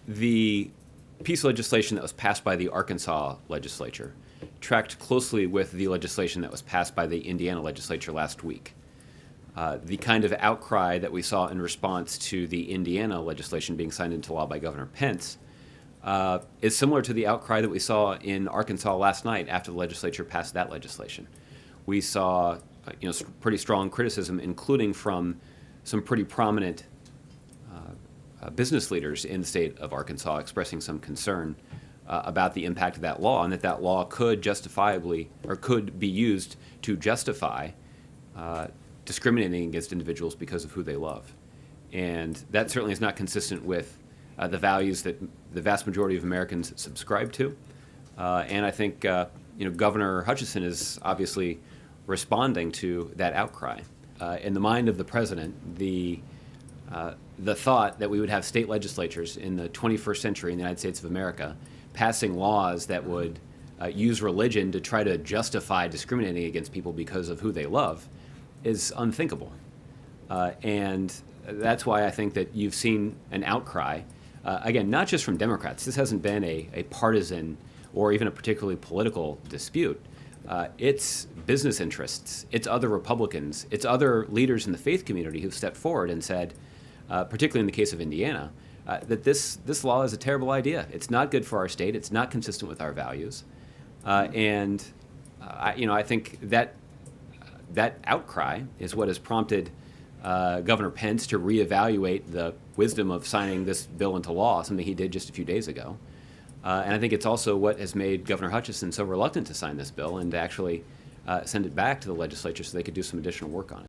The piece of legislation that was passed by the Arkansas legislature tracked closely with the legislation that was passed by the Indiana legislature last week. The kind of outcry that we saw in response to the Indiana legislation being signed into law by Governor Pence is similar to the outcry that we saw in Arkansas last night after the legislature passed that legislation. We saw pretty strong criticism, including from some pretty prominent business leaders in the state of Arkansas expressing some concern about the impact of that law, and that law could justifiably or could be used to justify discriminating against individuals because of who they love. And that certainly is not consistent with the values that the vast majority of Americans subscribe to. And I think Governor Hutchinson is obviously responding to that outcry. In the mind of the president, the thought that we would have state legislatures in the 21st century in the United States of America passing laws that would use religion to try to justify discriminating against people because of who they love is unthinkable. And that's why I think that you've seen an outcry, again, not just from Democrats. This hasn't been a partisan or even a particularly political dispute. It's business interests, it's other Republicans, it's other leaders in the faith community who've stepped forward and said, particularly in the case of Indiana, that this law is a terrible idea. It's not good for our state. It's not consistent with our values. I think that outcry is what has prompted Governor Pence to reevaluate the wisdom of signing this bill into law, something he did just a few days ago. And I think it's also what has made Governor Hutchinson so reluctant to sign this bill and to actually send it back to the legislature so they could do some additional work on it.